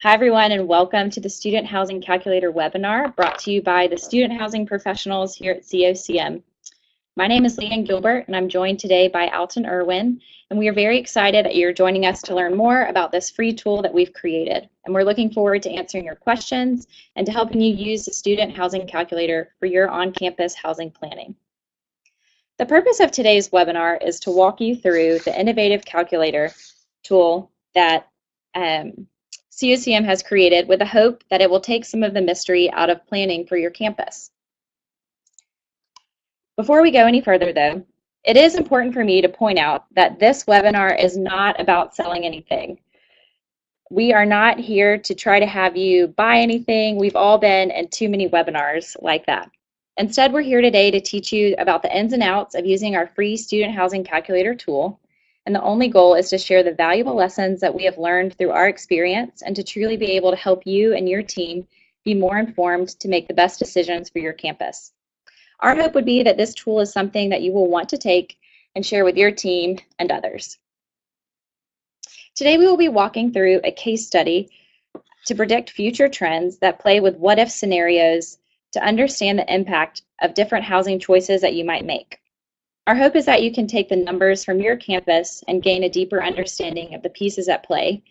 Hi, everyone, and welcome to the Student Housing Calculator webinar brought to you by the student housing professionals here at COCM. My name is Leanne Gilbert, and I'm joined today by Alton Irwin, and we are very excited that you're joining us to learn more about this free tool that we've created. And we're looking forward to answering your questions and to helping you use the Student Housing Calculator for your on-campus housing planning. The purpose of today's webinar is to walk you through the innovative calculator tool that COCM has created with the hope that it will take some of the mystery out of planning for your campus. Before we go any further though, it is important for me to point out that this webinar is not about selling anything. We are not here to try to have you buy anything. We've all been in too many webinars like that. Instead, we're here today to teach you about the ins and outs of using our free student housing calculator tool. And the only goal is to share the valuable lessons that we have learned through our experience and to truly be able to help you and your team be more informed to make the best decisions for your campus. Our hope would be that this tool is something that you will want to take and share with your team and others. Today we will be walking through a case study to predict future trends that play with what-if scenarios to understand the impact of different housing choices that you might make. Our hope is that you can take the numbers from your campus and gain a deeper understanding of the pieces at play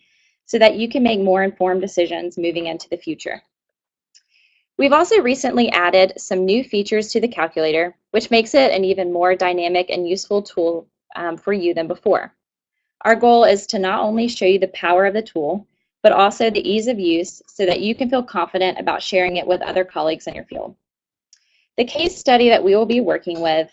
so that you can make more informed decisions moving into the future. We've also recently added some new features to the calculator, which makes it an even more dynamic and useful tool for you than before. Our goal is to not only show you the power of the tool, but also the ease of use so that you can feel confident about sharing it with other colleagues in your field. The case study that we will be working with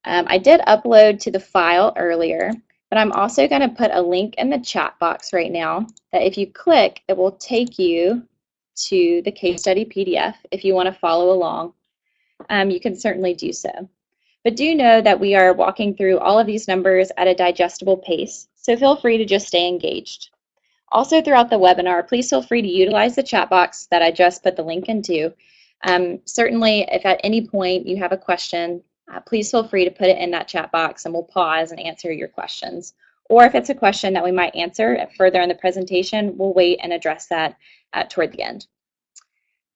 I did upload to the file earlier, but I'm also going to put a link in the chat box right now that if you click, it will take you to the case study PDF. If you want to follow along, you can certainly do so. But do know that we are walking through all of these numbers at a digestible pace, so feel free to just stay engaged. Also throughout the webinar, please feel free to utilize the chat box that I just put the link into. Certainly, if at any point you have a question, please feel free to put it in that chat box and we'll pause and answer your questions. Or if it's a question that we might answer further in the presentation, we'll wait and address that toward the end.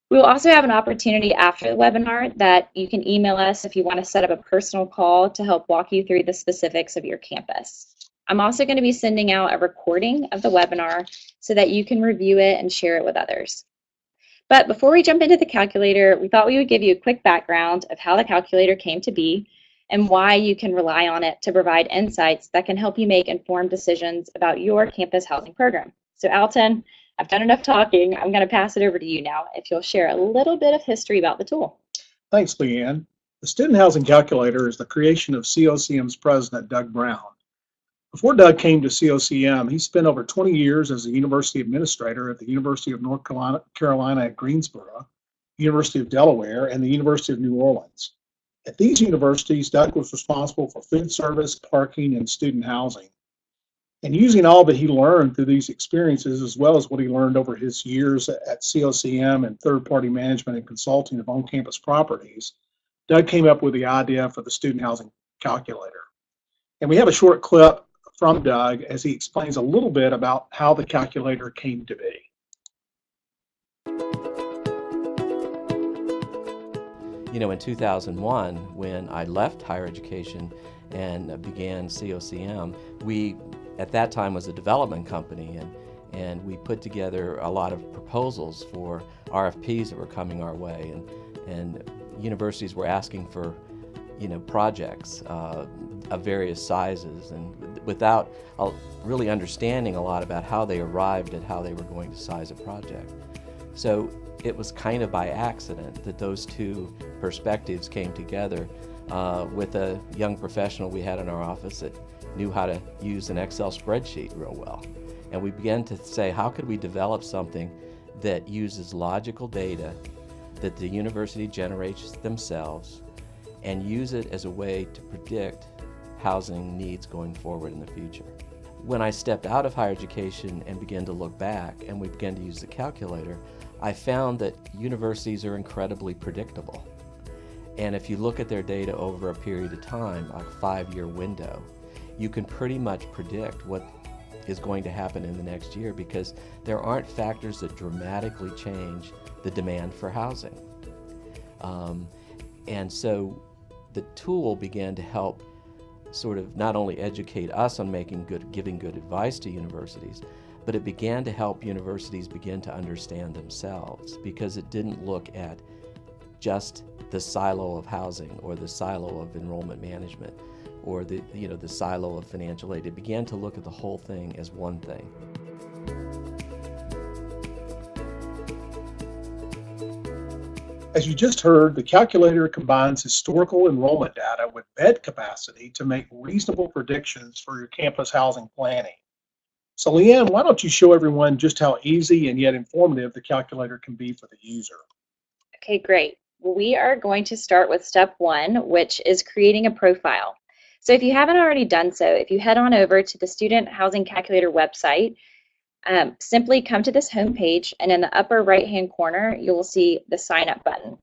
We will also have an opportunity after the webinar that you can email us if you want to set up a personal call to help walk you through the specifics of your campus. I'm also going to be sending out a recording of the webinar so that you can review it and share it with others. But before we jump into the calculator, we thought we would give you a quick background of how the calculator came to be and why you can rely on it to provide insights that can help you make informed decisions about your campus housing program. So Alton, I've done enough talking. I'm going to pass it over to you now if you'll share a little bit of history about the tool. Thanks, Leanne. The Student Housing Calculator is the creation of COCM's president, Doug Brown. Before Doug came to COCM, he spent over 20 years as a university administrator at the University of North Carolina at Greensboro, University of Delaware, and the University of New Orleans. At these universities, Doug was responsible for food service, parking, and student housing. And using all that he learned through these experiences, as well as what he learned over his years at COCM and third-party management and consulting of on-campus properties, Doug came up with the idea for the Student Housing Calculator. And we have a short clip from Doug as he explains a little bit about how the calculator came to be. You know, in 2001, when I left higher education and began COCM, we, at that time, was a development company, and we put together a lot of proposals for RFPs that were coming our way, and universities were asking for, you know, projects of various sizes, and without really understanding a lot about how they arrived at how they were going to size a project. So it was kind of by accident that those two perspectives came together with a young professional we had in our office that knew how to use an Excel spreadsheet real well. And we began to say, how could we develop something that uses logical data that the university generates themselves and use it as a way to predict housing needs going forward in the future. When I stepped out of higher education and began to look back and we began to use the calculator, I found that universities are incredibly predictable. And if you look at their data over a period of time, like a 5-year window, you can pretty much predict what is going to happen in the next year, because there aren't factors that dramatically change the demand for housing. And so the tool began to help sort of not only educate us on giving good advice to universities, but it began to help universities begin to understand themselves, because it didn't look at just the silo of housing or the silo of enrollment management or the silo of financial aid. It began to look at the whole thing as one thing. As you just heard, the calculator combines historical enrollment data with bed capacity to make reasonable predictions for your campus housing planning. So Leanne, why don't you show everyone just how easy and yet informative the calculator can be for the user? Okay, great. We are going to start with step 1, which is creating a profile. So if you haven't already done so, if you head on over to the Student Housing Calculator website, simply come to this home page, and in the upper right-hand corner, you will see the Sign Up button.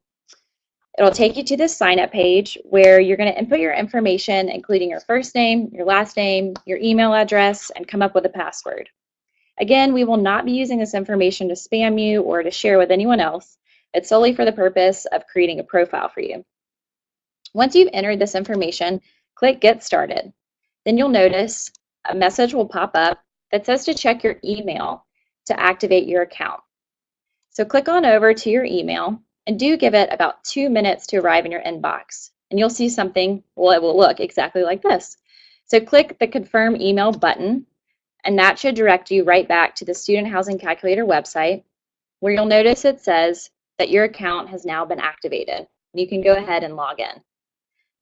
It'll take you to this Sign Up page where you're going to input your information, including your first name, your last name, your email address, and come up with a password. Again, we will not be using this information to spam you or to share with anyone else. It's solely for the purpose of creating a profile for you. Once you've entered this information, click Get Started. Then you'll notice a message will pop up that says to check your email to activate your account. So click on over to your email and do give it about 2 minutes to arrive in your inbox. And you'll see something, well, it will look exactly like this. So click the Confirm Email button, and that should direct you right back to the Student Housing Calculator website, where you'll notice it says that your account has now been activated. You can go ahead and log in.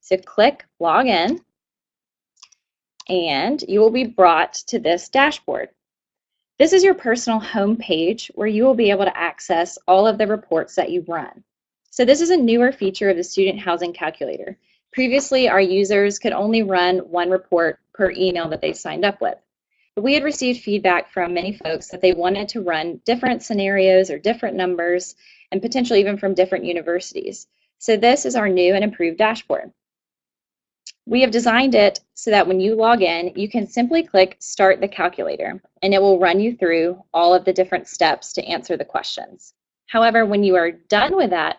So click Log In, and you will be brought to this dashboard. This is your personal home page where you will be able to access all of the reports that you run. So this is a newer feature of the Student Housing Calculator. Previously, our users could only run one report per email that they signed up with. But we had received feedback from many folks that they wanted to run different scenarios or different numbers, and potentially even from different universities. So this is our new and improved dashboard. We have designed it so that when you log in, you can simply click Start the Calculator, and it will run you through all of the different steps to answer the questions. However, when you are done with that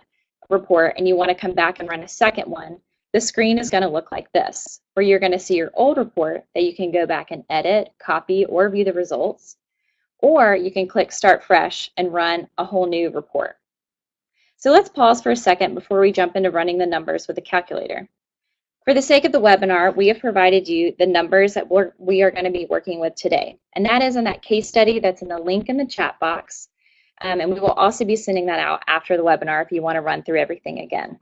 report and you want to come back and run a second one, the screen is going to look like this, where you're going to see your old report that you can go back and edit, copy, or view the results, or you can click Start Fresh and run a whole new report. So let's pause for a second before we jump into running the numbers with the calculator. For the sake of the webinar, we have provided you the numbers that we are going to be working with today. And that is in that case study that's in the link in the chat box. And we will also be sending that out after the webinar if you want to run through everything again.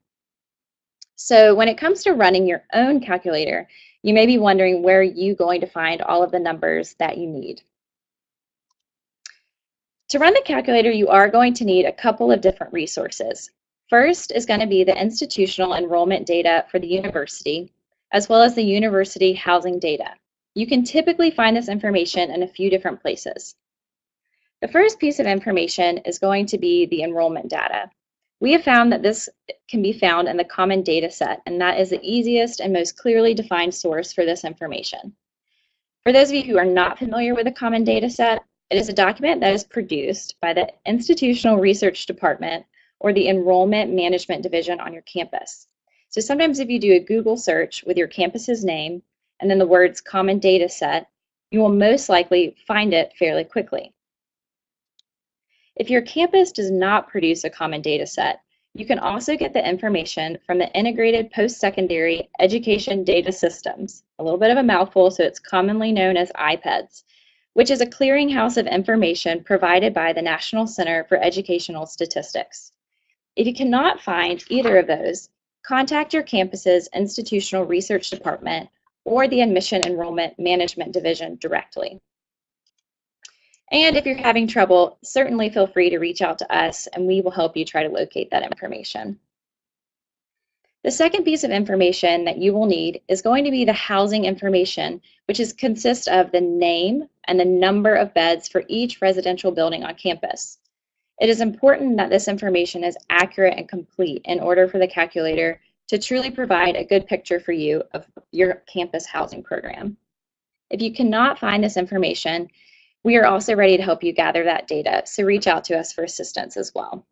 So when it comes to running your own calculator, you may be wondering where you're going to find all of the numbers that you need. To run the calculator, you are going to need a couple of different resources. First is going to be the institutional enrollment data for the university, as well as the university housing data. You can typically find this information in a few different places. The first piece of information is going to be the enrollment data. We have found that this can be found in the Common Data Set, and that is the easiest and most clearly defined source for this information. For those of you who are not familiar with the Common Data Set, it is a document that is produced by the Institutional Research Department or the Enrollment Management Division on your campus. So sometimes if you do a Google search with your campus's name and then the words Common Data Set, you will most likely find it fairly quickly. If your campus does not produce a Common Data Set, you can also get the information from the Integrated Post-Secondary Education Data Systems, a little bit of a mouthful, so it's commonly known as IPEDS, which is a clearinghouse of information provided by the National Center for Educational Statistics. If you cannot find either of those, contact your campus's institutional research department or the Admission Enrollment Management Division directly. And if you're having trouble, certainly feel free to reach out to us and we will help you try to locate that information. The second piece of information that you will need is going to be the housing information, which consists of the name and the number of beds for each residential building on campus. It is important that this information is accurate and complete in order for the calculator to truly provide a good picture for you of your campus housing program. If you cannot find this information, we are also ready to help you gather that data, so reach out to us for assistance as well.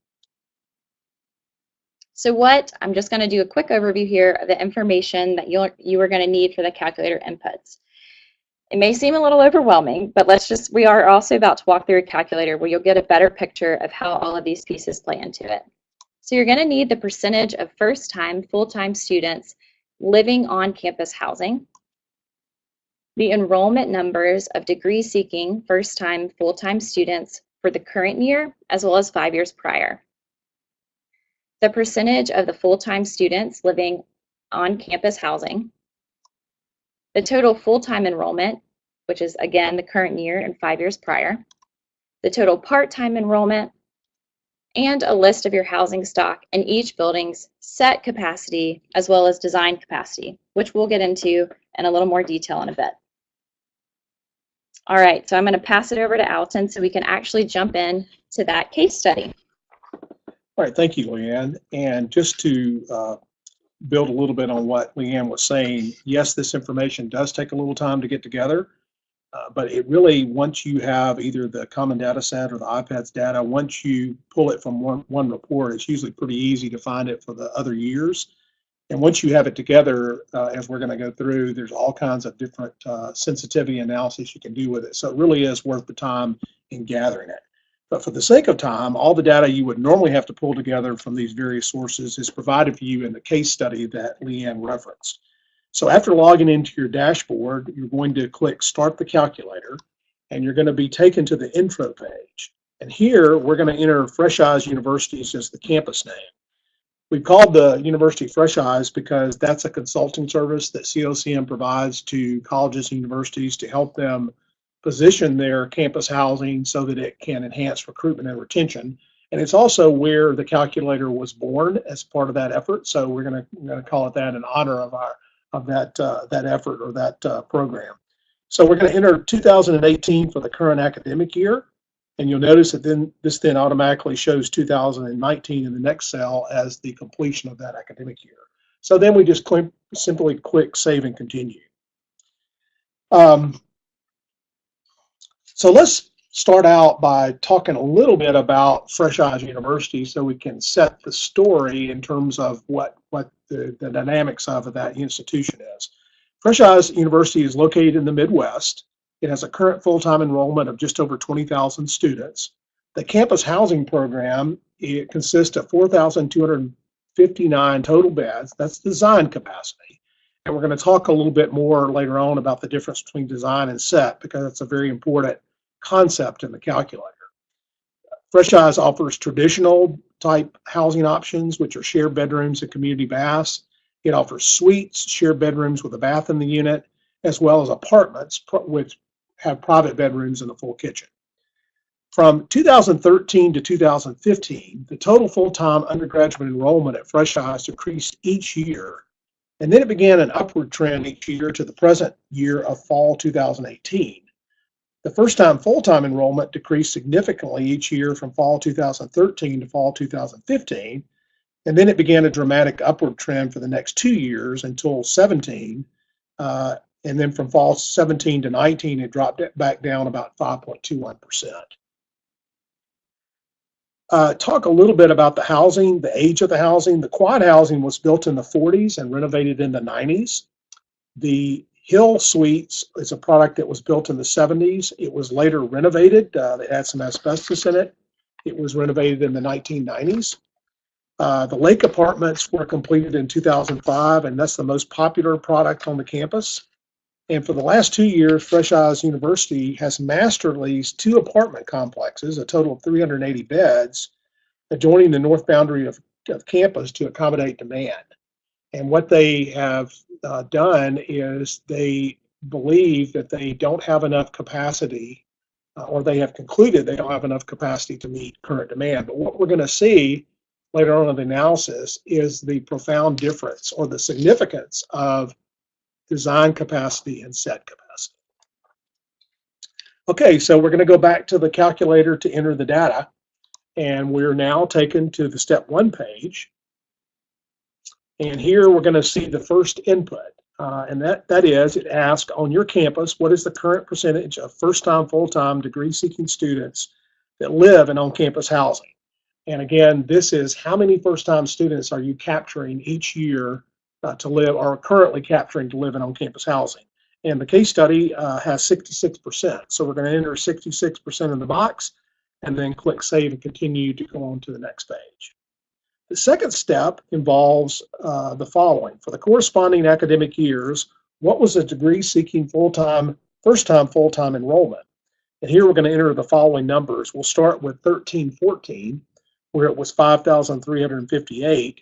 So I'm just going to do a quick overview here of the information that you are going to need for the calculator inputs. It may seem a little overwhelming, but we are also about to walk through a calculator where you'll get a better picture of how all of these pieces play into it. So you're going to need the percentage of first-time, full-time students living on campus housing, the enrollment numbers of degree-seeking first-time, full-time students for the current year as well as 5 years prior, the percentage of the full-time students living on campus housing, the total full-time enrollment, which is again the current year and 5 years prior, the total part-time enrollment, and a list of your housing stock and each building's set capacity as well as design capacity, which we'll get into in a little more detail in a bit. All right, so I'm going to pass it over to Alton so we can actually jump in to that case study. All right, thank you, Leanne. And just to build a little bit on what Leanne was saying, yes, this information does take a little time to get together, but it really, once you have either the common data set or the IPEDS data, once you pull it from one report, it's usually pretty easy to find it for the other years. And once you have it together, as we're going to go through, there's all kinds of different sensitivity analysis you can do with it. So it really is worth the time in gathering it. But for the sake of time, all the data you would normally have to pull together from these various sources is provided for you in the case study that Leanne referenced. So after logging into your dashboard, you're going to click Start the Calculator, and you're going to be taken to the intro page. And here, we're going to enter Fresh Eyes Universities as the campus name. We've called the university Fresh Eyes because that's a consulting service that COCM provides to colleges and universities to help them position their campus housing so that it can enhance recruitment and retention. And it's also where the calculator was born as part of that effort. So we're going to call it that in honor of that effort or that program. So we're going to enter 2018 for the current academic year. And you'll notice that this then automatically shows 2019 in the next cell as the completion of that academic year. So then we just simply click Save and Continue. So let's start out by talking a little bit about Fresh Eyes University so we can set the story in terms of what the dynamics of that institution is. Fresh Eyes University is located in the Midwest. It has a current full-time enrollment of just over 20,000 students. The campus housing program, it consists of 4,259 total beds. That's design capacity. And we're going to talk a little bit more later on about the difference between design and set because it's a very important concept in the calculator. Fresh Eyes offers traditional type housing options, which are shared bedrooms and community baths. It offers suites, shared bedrooms with a bath in the unit, as well as apartments, which have private bedrooms and a full kitchen. From 2013 to 2015, the total full-time undergraduate enrollment at Fresh Eyes decreased each year, and then it began an upward trend each year to the present year of fall 2018. The first-time full-time enrollment decreased significantly each year from fall 2013 to fall 2015, and then it began a dramatic upward trend for the next 2 years until 17, and then from fall 17 to 19, it dropped back down about 5.21%. Talk a little bit about the housing, the age of the housing. The quad housing was built in the 40s and renovated in the 90s. The Hill Suites is a product that was built in the 70s. It was later renovated. It had some asbestos in it. It was renovated in the 1990s. The Lake Apartments were completed in 2005, and that's the most popular product on the campus. And for the last 2 years, Fresh Eyes University has master leased 2 apartment complexes, a total of 380 beds, adjoining the north boundary of campus to accommodate demand. And what they have done is they believe that they don't have enough capacity, or they have concluded they don't have enough capacity to meet current demand. But what we're going to see later on in the analysis is the profound difference or the significance of design capacity and set capacity. Okay, so we're going to go back to the calculator to enter the data, and we're now taken to the step 1 page. And here we're going to see the first input. And that is, it asks, on your campus, what is the current percentage of first-time, full-time, degree-seeking students that live in on-campus housing? And again, this is how many first-time students are you capturing each year to live, or currently capturing to live in on-campus housing? And the case study has 66%. So we're going to enter 66% in the box and then click Save and Continue to go on to the next page. The second step involves the following. For the corresponding academic years, what was the degree-seeking full-time, first-time full-time enrollment? And here we're going to enter the following numbers. We'll start with 13-14, where it was 5,358.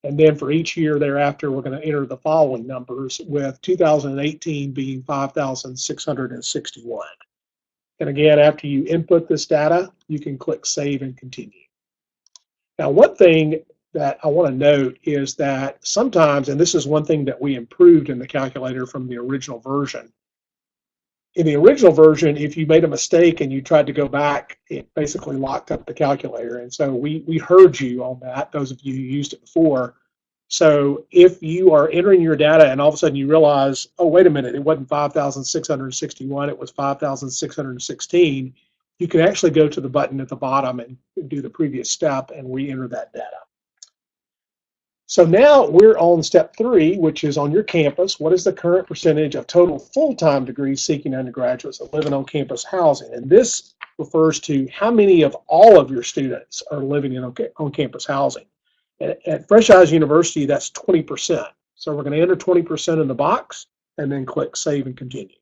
And then for each year thereafter, we're going to enter the following numbers, with 2018 being 5,661. And again, after you input this data, you can click Save and Continue. Now, one thing that I want to note is that sometimes, and this is one thing that we improved in the calculator from the original version. In the original version, if you made a mistake and you tried to go back, it basically locked up the calculator. And so we heard you on that, those of you who used it before. So if you are entering your data and all of a sudden you realize, oh, wait a minute, it wasn't 5,661, it was 5,616, you can actually go to the button at the bottom and do the previous step and re-enter that data. So now we're on step 3, which is on your campus. What is the current percentage of total full-time degree-seeking undergraduates that live in on-campus housing? And this refers to how many of all of your students are living in on-campus housing. At Fresh Eyes University, that's 20%. So we're going to enter 20% in the box and then click Save and Continue.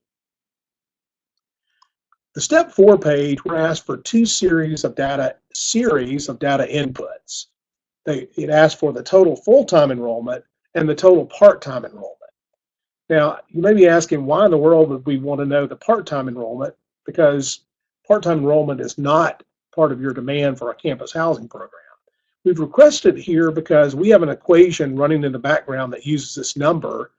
The step 4 page, we're asked for two series of data inputs. It asks for the total full-time enrollment and the total part-time enrollment. Now, you may be asking, why in the world would we want to know the part-time enrollment? Because part-time enrollment is not part of your demand for a campus housing program. We've requested it here because we have an equation running in the background that uses this number,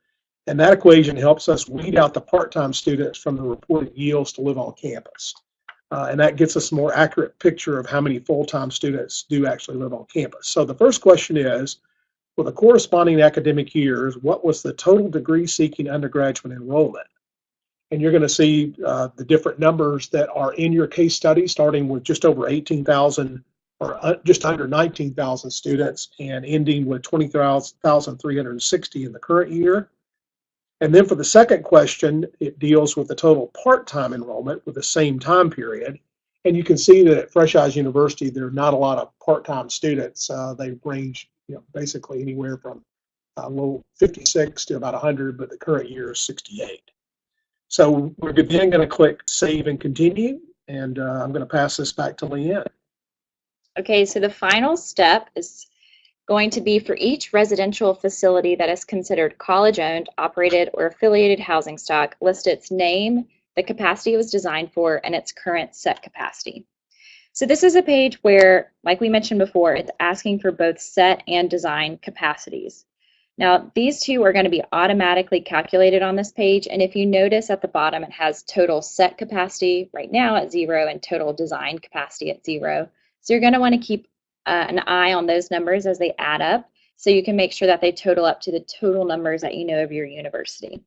and that equation helps us weed out the part-time students from the reported yields to live on campus. And that gets us a more accurate picture of how many full-time students do actually live on campus. So the first question is, for the corresponding academic years, what was the total degree-seeking undergraduate enrollment? And you're going to see the different numbers that are in your case study, starting with just over 18,000 or just under 19,000 students and ending with 20,360 in the current year. And then for the second question, it deals with the total part-time enrollment with the same time period. And you can see that at Fresh Eyes University, there are not a lot of part-time students. They range, basically anywhere from a little 56 to about 100, but the current year is 68. So we're then going to click Save and Continue, and I'm going to pass this back to Leanne. Okay, so the final step is going to be for each residential facility that is considered college-owned, operated, or affiliated housing stock, list its name, the capacity it was designed for, and its current set capacity. So this is a page where, like we mentioned before, it's asking for both set and design capacities. Now, these two are going to be automatically calculated on this page, and if you notice at the bottom, it has total set capacity right now at 0 and total design capacity at 0. So you're going to want to keep an eye on those numbers as they add up, so you can make sure that they total up to the total numbers that you know of your university.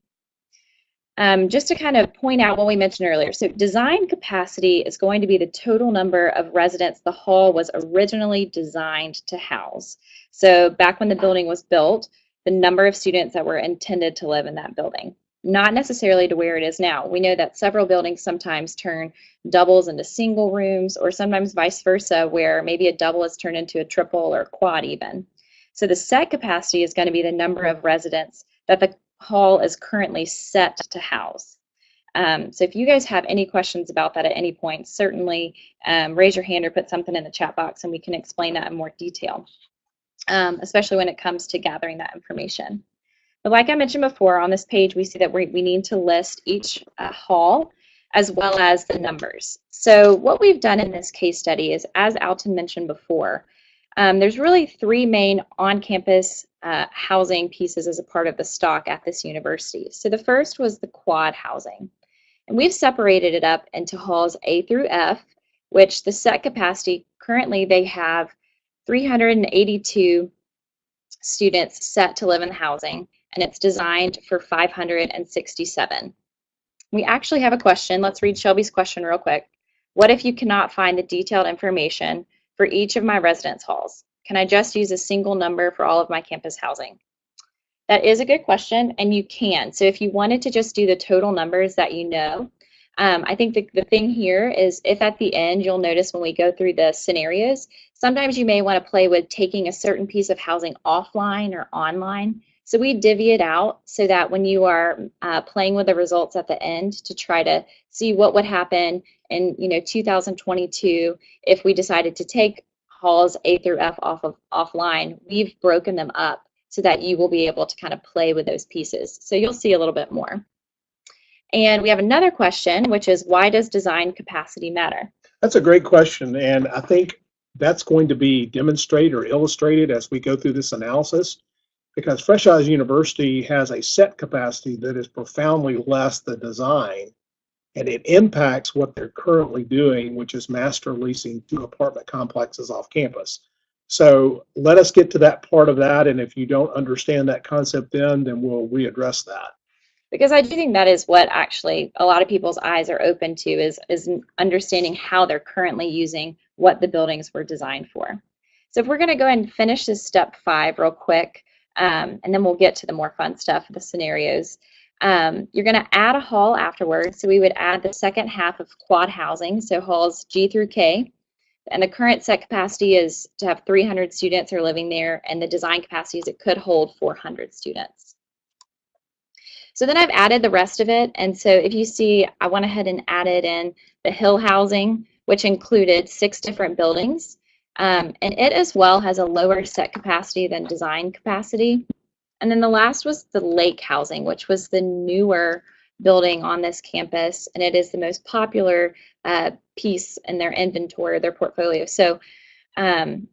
Just to kind of point out what we mentioned earlier, so design capacity is going to be the total number of residents the hall was originally designed to house. So back when the building was built, the number of students that were intended to live in that building, not necessarily to where it is now. We know that several buildings sometimes turn doubles into single rooms, or sometimes vice versa, where maybe a double is turned into a triple or quad even. So the set capacity is going to be the number of residents that the hall is currently set to house. So if you guys have any questions about that at any point, certainly raise your hand or put something in the chat box and we can explain that in more detail, especially when it comes to gathering that information. But like I mentioned before, on this page we see that we need to list each hall as well as the numbers. So what we've done in this case study is, as Alton mentioned before, there's really 3 main on-campus housing pieces as a part of the stock at this university. So the first was the quad housing. And we've separated it up into halls A through F, which the set capacity, currently they have 382 students set to live in the housing. and it's designed for 567. We actually have a question. Let's read Shelby's question real quick. What if you cannot find the detailed information for each of my residence halls? Can I just use a single number for all of my campus housing? That is a good question, and you can. So if you wanted to just do the total numbers that you know, I think the thing here is if at the end you'll notice when we go through the scenarios, sometimes you may want to play with taking a certain piece of housing offline or online. So we divvy it out so that when you are playing with the results at the end to try to see what would happen in 2022 if we decided to take halls A through F offline, we've broken them up so that you will be able to kind of play with those pieces. So you'll see a little bit more. And we have another question, which is, why does design capacity matter? That's a great question, and I think that's going to be demonstrated or illustrated as we go through this analysis, because Fresh Eyes University has a set capacity that is profoundly less than design, and it impacts what they're currently doing, which is master leasing 2 apartment complexes off campus. So let us get to that part of that, and if you don't understand that concept then we'll readdress that. Because I do think that is what actually a lot of people's eyes are open to is understanding how they're currently using what the buildings were designed for. So if we're going to go ahead and finish this step 5 real quick, and then we'll get to the more fun stuff, the scenarios. You're going to add a hall afterwards. So we would add the second half of quad housing, so halls G through K. And the current set capacity is to have 300 students are living there, and the design capacity is it could hold 400 students. So then I've added the rest of it, and so if you see, I went ahead and added in the Hill housing, which included 6 different buildings, and it as well has a lower set capacity than design capacity. And then the last was the Lake housing, which was the newer building on this campus, and it is the most popular piece in their inventory, their portfolio. So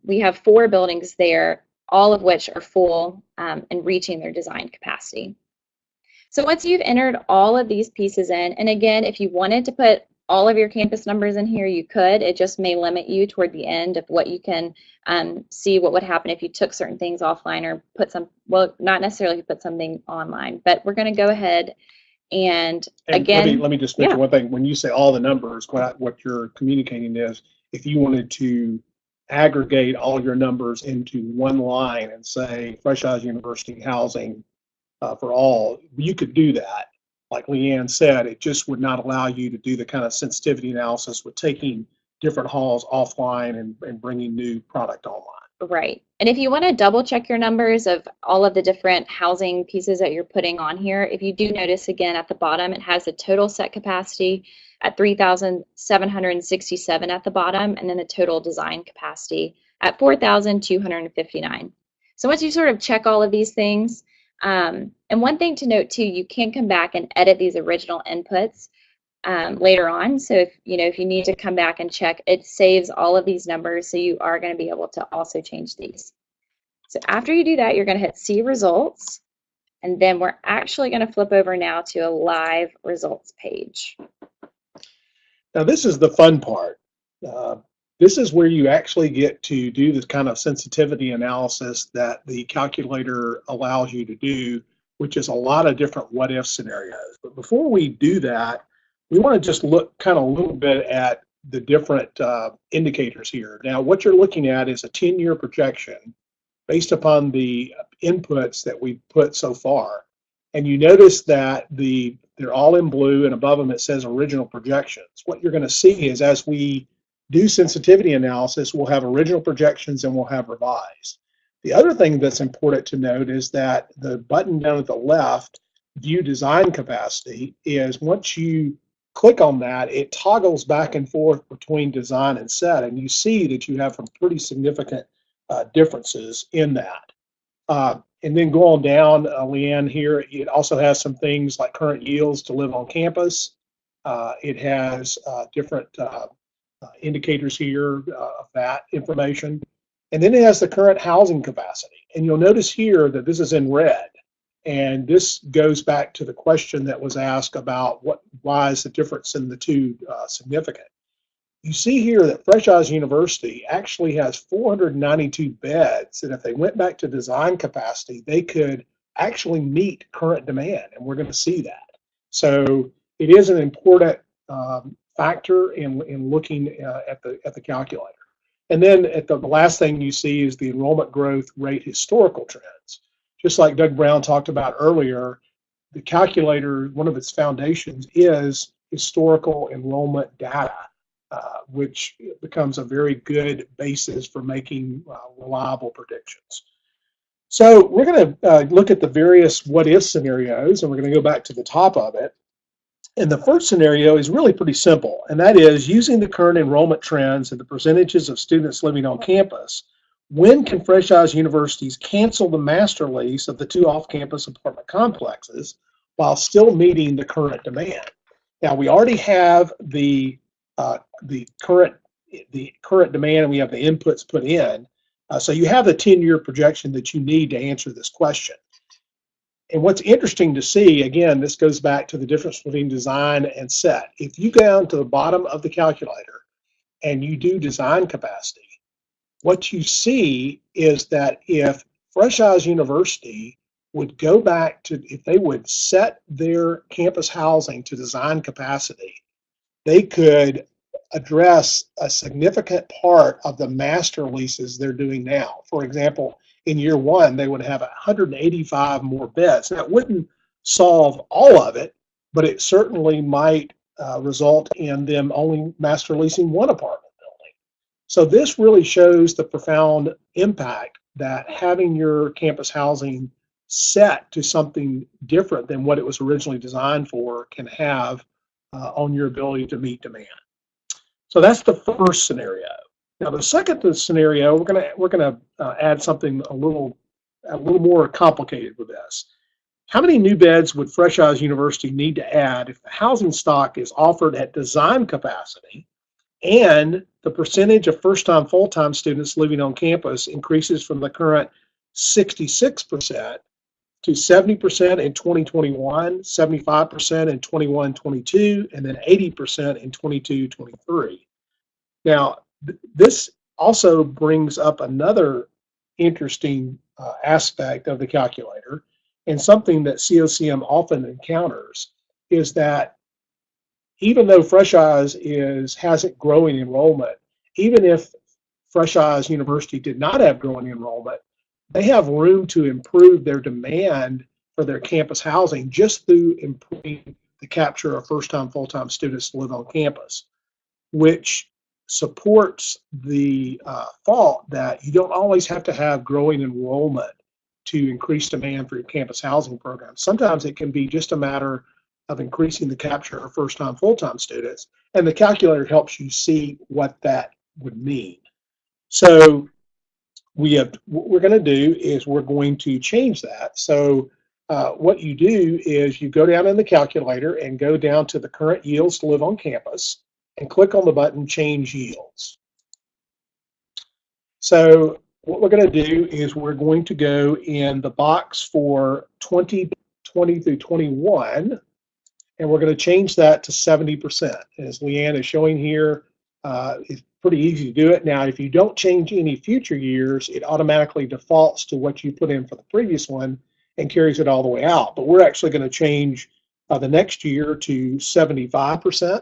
we have 4 buildings there, all of which are full and reaching their design capacity. So once you've entered all of these pieces in, and again, if you wanted to put all of your campus numbers in here, you could. It just may limit you toward the end of what you can see what would happen if you took certain things offline or put some, well, not necessarily put something online, but we're going to go ahead and again. Let me just mention one thing. When you say all the numbers, what you're communicating is if you wanted to aggregate all your numbers into one line and say Fresh Eyes University housing for all, you could do that. Like Leanne said, it just would not allow you to do the kind of sensitivity analysis with taking different halls offline and bringing new product online. Right. And if you want to double check your numbers of all of the different housing pieces that you're putting on here, if you do notice again at the bottom, it has the total set capacity at 3,767 at the bottom, and then the total design capacity at 4,259. So once you sort of check all of these things, and one thing to note too, you can come back and edit these original inputs later on. So if you need to come back and check, it saves all of these numbers, so you are going to be able to also change these. So after you do that, you're going to hit See Results, and then we're actually going to flip over now to a live results page. Now this is the fun part. This is where you actually get to do this kind of sensitivity analysis that the calculator allows you to do, which is a lot of different what-if scenarios. But before we do that, we want to just look kind of a little bit at the different indicators here. Now, what you're looking at is a 10-year projection based upon the inputs that we've put so far. And you notice that they're all in blue, and above them it says original projections. What you're going to see is as we do sensitivity analysis, we'll have original projections and we'll have revised. The other thing that's important to note is that the button down at the left, View Design Capacity, is once you click on that, it toggles back and forth between design and set, and you see that you have some pretty significant differences in that. And then go on down, Leanne, here, it also has some things like current yields to live on campus. It has different indicators here of that information. And then it has the current housing capacity. And you'll notice here that this is in red. And this goes back to the question that was asked about why is the difference in the two significant. You see here that Fresh Eyes University actually has 492 beds, and if they went back to design capacity, they could actually meet current demand, and we're going to see that. So it is an important factor in looking at the calculator. And then the last thing you see is the enrollment growth rate historical trends. Just like Doug Brown talked about earlier, the calculator, one of its foundations is historical enrollment data, which becomes a very good basis for making reliable predictions. So we're going to look at the various what-if scenarios, and we're going to go back to the top of it. And the first scenario is really pretty simple, and that is using the current enrollment trends and the percentages of students living on campus. When can Fresh Eyes universities cancel the master lease of the 2 off-campus apartment complexes while still meeting the current demand? Now, we already have the current demand, and we have the inputs put in. So you have the 10-year projection that you need to answer this question. And what's interesting to see, again, this goes back to the difference between design and set. If you go down to the bottom of the calculator and you do design capacity, what you see is that if Fresh Eyes University would go back to, if they would set their campus housing to design capacity, they could address a significant part of the master leases they're doing now. For example, in year 1, they would have 185 more beds. That wouldn't solve all of it, but it certainly might result in them only master leasing 1 apartment building. So this really shows the profound impact that having your campus housing set to something different than what it was originally designed for can have on your ability to meet demand. So that's the first scenario. Now the second scenario, we're gonna add something a little more complicated with this. How many new beds would Fresh Eyes University need to add if the housing stock is offered at design capacity and the percentage of first-time, full-time students living on campus increases from the current 66% to 70% in 2021, 75% in 21-22, and then 80% in 22-23. Now, this also brings up another interesting aspect of the calculator, and something that COCM often encounters is that even though Fresh Eyes hasn't growing enrollment, even if Fresh Eyes University did not have growing enrollment, they have room to improve their demand for their campus housing just through improving the capture of first-time, full-time students to live on campus, which supports the thought that you don't always have to have growing enrollment to increase demand for your campus housing program. Sometimes it can be just a matter of increasing the capture of first-time, full-time students, and the calculator helps you see what that would mean. So what we're going to do is we're going to change that. So what you do is you go down in the calculator and go down to the current yields to live on campus and click on the button Change Yields. So what we're going to do is we're going to go in the box for 2020 through 21, and we're going to change that to 70%. As Leanne is showing here, it's pretty easy to do it. Now, if you don't change any future years, it automatically defaults to what you put in for the previous one and carries it all the way out. But we're actually going to change the next year to 75%.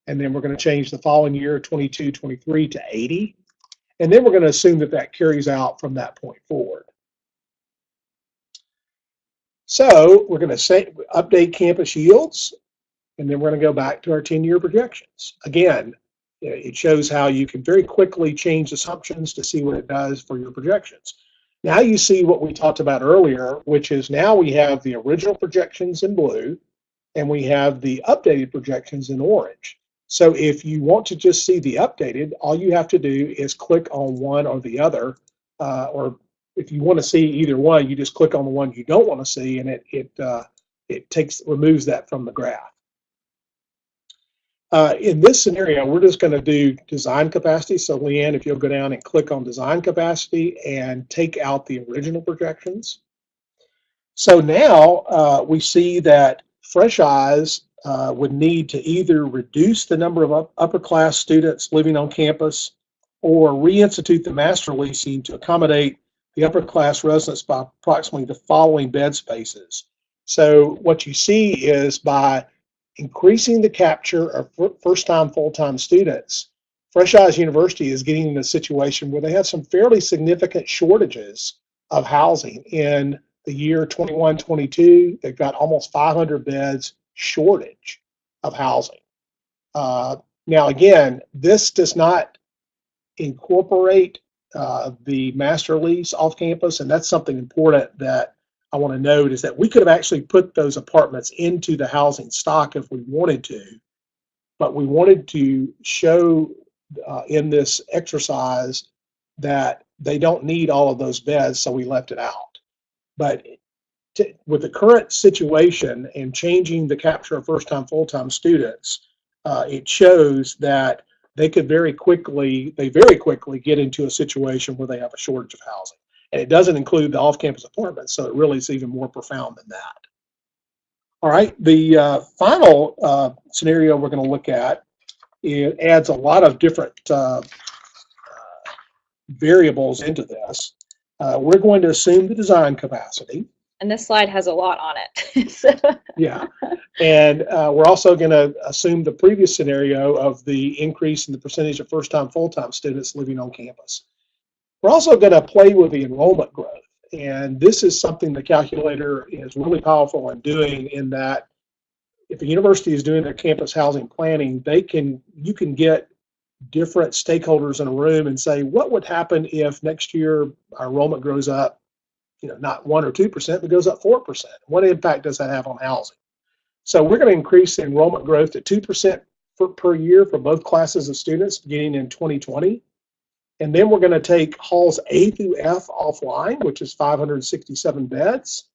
And then we're going to change the following year, 22, 23 to 80. And then we're going to assume that that carries out from that point forward. So we're going to say update campus yields, and then we're going to go back to our 10-year projections. Again, it shows how you can very quickly change assumptions to see what it does for your projections. Now you see what we talked about earlier, which is now we have the original projections in blue, and we have the updated projections in orange. So if you want to just see the updated, all you have to do is click on one or the other, or if you want to see either one, you just click on the one you don't want to see, and it removes that from the graph. In this scenario, we're just going to do design capacity. So Leanne, if you'll go down and click on design capacity and take out the original projections. So now we see that Fresh Eyes would need to either reduce the number of upper class students living on campus or reinstitute the master leasing to accommodate the upper class residents by approximately the following bed spaces. So what you see is by increasing the capture of first-time, full-time students, Fresh Eyes University is getting in a situation where they have some fairly significant shortages of housing. In the year 21-22, they've got almost 500 beds shortage of housing. Now, again, this does not incorporate the master lease off campus, and that's something important that I want to note, is that we could have actually put those apartments into the housing stock if we wanted to, but we wanted to show in this exercise that they don't need all of those beds, so we left it out. But with the current situation and changing the capture of first-time, full-time students, it shows that they very quickly get into a situation where they have a shortage of housing. And it doesn't include the off-campus apartments, so it really is even more profound than that. All right, the final scenario we're going to look at, it adds a lot of different variables into this. We're going to assume the design capacity. And this slide has a lot on it. So. Yeah, and we're also going to assume the previous scenario of the increase in the percentage of first-time, full-time students living on campus. We're also going to play with the enrollment growth, and this is something the calculator is really powerful in doing, in that if a university is doing their campus housing planning, you can get different stakeholders in a room and say, what would happen if next year our enrollment grows up, not 1 or 2%, but goes up 4%? What impact does that have on housing? So we're going to increase the enrollment growth to 2% per year for both classes of students beginning in 2020. And then we're going to take halls A through F offline, which is 567 beds.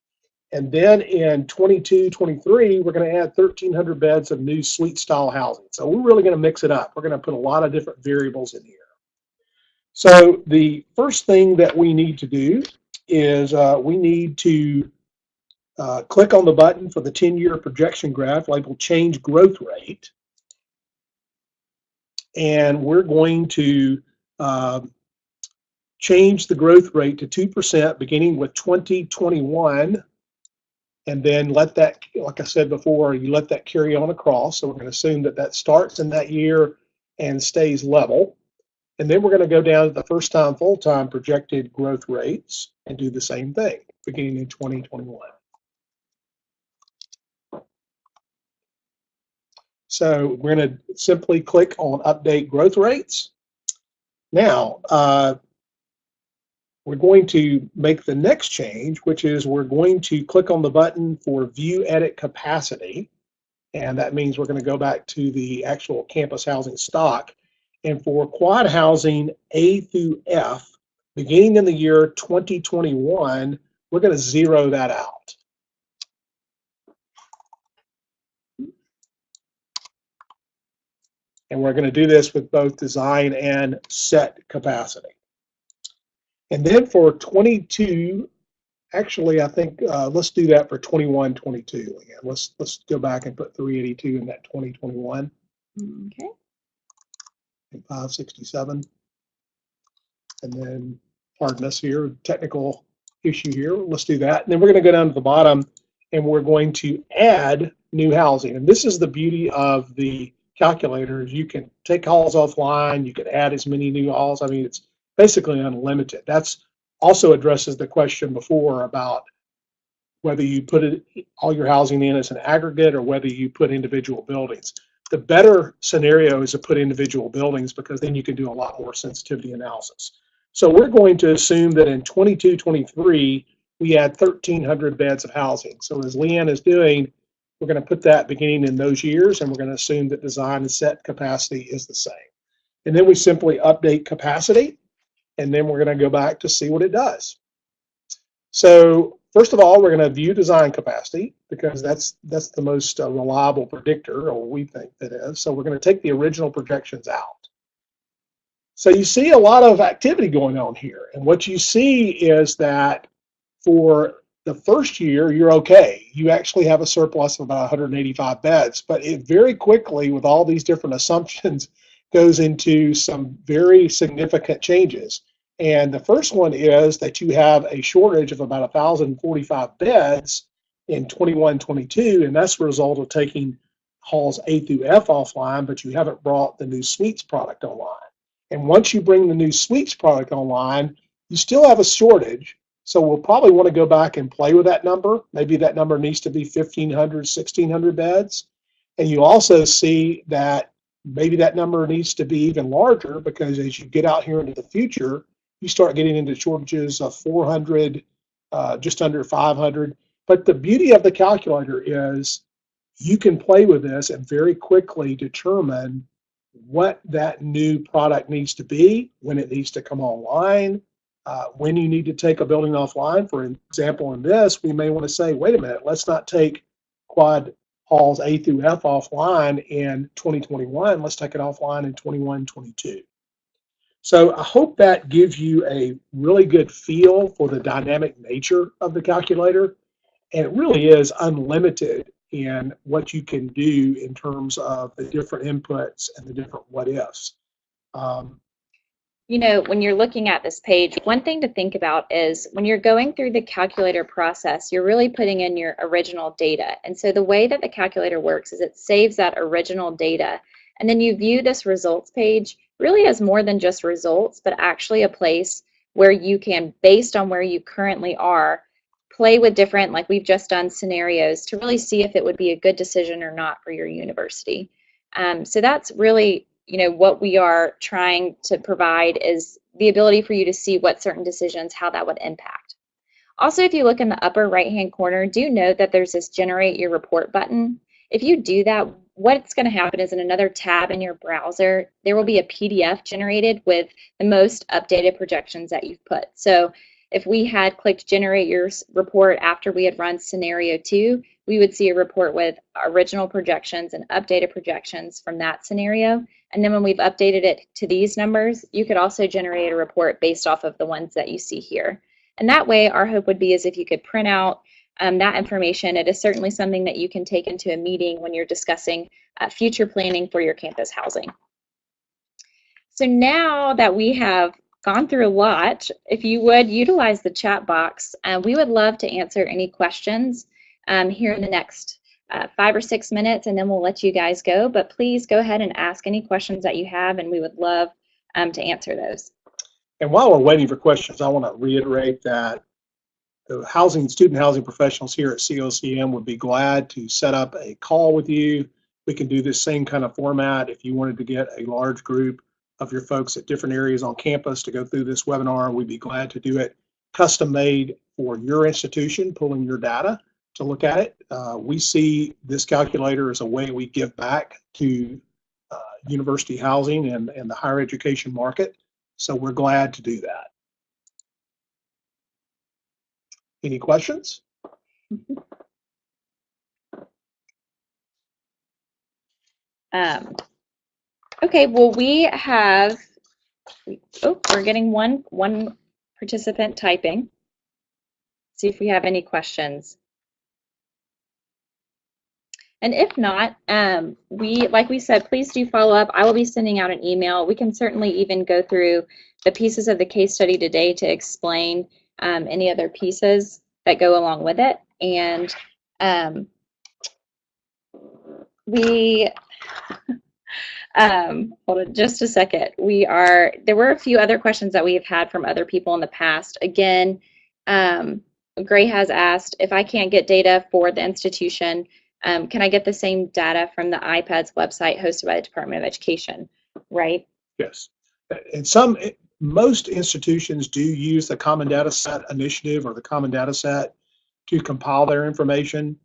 And then in 22-23, we're going to add 1,300 beds of new suite style housing. So we're really going to mix it up. We're going to put a lot of different variables in here. So the first thing that we need to do is we need to click on the button for the 10-year projection graph labeled change growth rate. And we're going to change the growth rate to 2% beginning with 2021, and then let that, like I said before, you let that carry on across. So we're going to assume that that starts in that year and stays level. And then we're going to go down to the first-time, full-time projected growth rates and do the same thing beginning in 2021. So we're going to simply click on Update Growth Rates. Now, we're going to make the next change, which is we're going to click on the button for View Edit Capacity. And that means we're going to go back to the actual campus housing stock. And for quad housing A through F, beginning in the year 2021, we're going to zero that out. And we're going to do this with both design and set capacity. And then for 22, actually, I think let's do that for 21-22 again. Let's go back and put 382 in that 2021. Okay. And 567. And then, pardon us here, technical issue here. Let's do that. And then we're going to go down to the bottom and we're going to add new housing. And this is the beauty of the calculator. You can take halls offline. You can add as many new halls. I mean, it's basically unlimited. That's also addresses the question before about whether you put all your housing in as an aggregate or whether you put individual buildings. The better scenario is to put individual buildings, because then you can do a lot more sensitivity analysis. So we're going to assume that in 22-23, we add 1,300 beds of housing. So as Leanne is doing, we're going to put that beginning in those years, and we're going to assume that design and set capacity is the same. And then we simply update capacity, and then we're going to go back to see what it does. So first of all, we're going to view design capacity, because that's the most reliable predictor, or we think that is. So we're going to take the original projections out. So you see a lot of activity going on here. And what you see is that for the first year, you're okay. You actually have a surplus of about 185 beds. But it very quickly, with all these different assumptions, goes into some very significant changes. And the first one is that you have a shortage of about 1,045 beds in 21-22, and that's a result of taking halls A through F offline, but you haven't brought the new suites product online. And once you bring the new suites product online, you still have a shortage. So we'll probably want to go back and play with that number. Maybe that number needs to be 1,500, 1,600 beds. And you also see that maybe that number needs to be even larger, because as you get out here into the future, you start getting into shortages of 400, just under 500. But the beauty of the calculator is you can play with this and very quickly determine what that new product needs to be, when it needs to come online, when you need to take a building offline. For example, in this, we may want to say, wait a minute, let's not take quad halls A through F offline in 2021. Let's take it offline in 21-22. So I hope that gives you a really good feel for the dynamic nature of the calculator. And it really is unlimited in what you can do in terms of the different inputs and the different what ifs. You know, when you're looking at this page, one thing to think about is when you're going through the calculator process, you're really putting in your original data. And so the way that the calculator works is it saves that original data. And then you view this results page really as more than just results, but actually a place where you can, based on where you currently are, play with different, like we've just done, scenarios to really see if it would be a good decision or not for your university. So that's really, you know, what we are trying to provide is the ability for you to see what certain decisions, how that would impact. Also, if you look in the upper right-hand corner, do note that there's this Generate Your Report button. If you do that, what's going to happen is in another tab in your browser, there will be a PDF generated with the most updated projections that you've put. So if we had clicked Generate Your Report after we had run scenario 2, we would see a report with original projections and updated projections from that scenario. And then when we've updated it to these numbers, you could also generate a report based off of the ones that you see here. And that way, our hope would be is if you could print out that information. It is certainly something that you can take into a meeting when you're discussing future planning for your campus housing. So now that we have gone through a lot, if you would utilize the chat box, we would love to answer any questions here in the next 5 or 6 minutes, and then we'll let you guys go. But please go ahead and ask any questions that you have, and we would love to answer those. And while we're waiting for questions, I want to reiterate that the student housing professionals here at COCM would be glad to set up a call with you. We can do this same kind of format if you wanted to get a large group of your folks at different areas on campus to go through this webinar. We'd be glad to do it custom made for your institution, pulling your data to look at it. We see this calculator as a way we give back to university housing and the higher education market. So we're glad to do that. Any questions? Okay, well, we have, we're getting one participant typing. See if we have any questions. And if not, like we said, please do follow up. I will be sending out an email. We can certainly even go through the pieces of the case study today to explain any other pieces that go along with it. And hold on just a second. There were a few other questions that we have had from other people in the past. Again, Gray has asked, if I can't get data for the institution, can I get the same data from the iPads website hosted by the Department of Education, right? Yes. And most institutions do use the Common Data Set initiative or the Common Data Set to compile their information.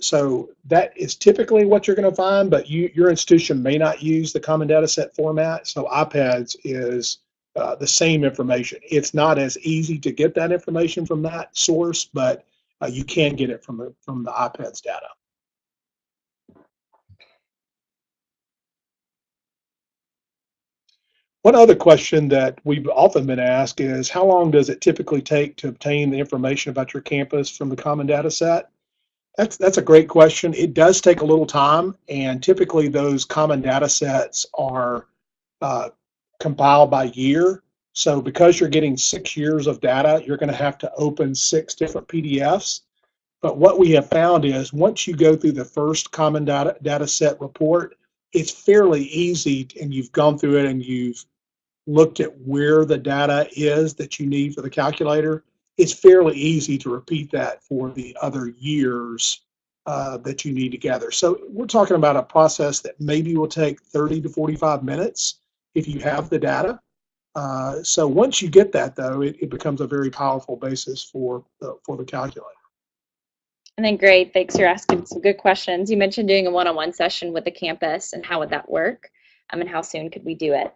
So that is typically what you're going to find, but your institution may not use the Common Data Set format. So iPads is the same information. It's not as easy to get that information from that source, but you can get it from the iPads data. One other question that we've often been asked is, how long does it typically take to obtain the information about your campus from the Common Data Set? That's a great question. It does take a little time, and typically those Common Data Sets are compiled by year. So because you're getting 6 years of data, you're going to have to open 6 different PDFs. But what we have found is once you go through the first common data set report, it's fairly easy, and you've gone through it and you've looked at where the data is that you need for the calculator. It's fairly easy to repeat that for the other years that you need to gather. So we're talking about a process that maybe will take 30 to 45 minutes if you have the data. So once you get that, though, it becomes a very powerful basis for the calculator. And then great, thanks for asking some good questions. You mentioned doing a one-on-one session with the campus, and how would that work? And how soon could we do it?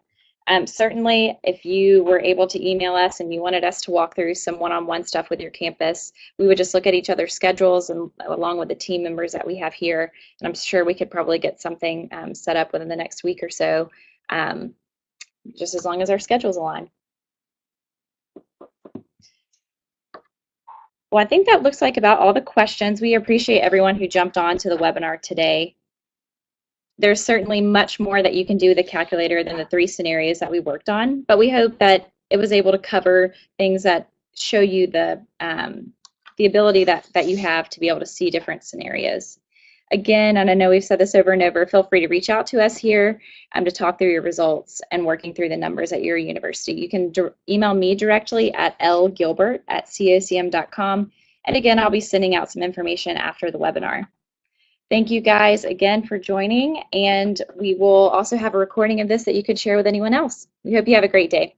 Certainly, if you were able to email us and you wanted us to walk through some one-on-one stuff with your campus, we would just look at each other's schedules and along with the team members that we have here, and I'm sure we could probably get something set up within the next week or so, just as long as our schedules align. Well, I think that looks like about all the questions. We appreciate everyone who jumped on to the webinar today. There's certainly much more that you can do with the calculator than the 3 scenarios that we worked on, but we hope that it was able to cover things that show you the ability that you have to be able to see different scenarios. Again, and I know we've said this over and over, feel free to reach out to us here to talk through your results and working through the numbers at your university. You can email me directly at lgilbert@cocm.com. And again, I'll be sending out some information after the webinar. Thank you guys again for joining, and we will also have a recording of this that you could share with anyone else. We hope you have a great day.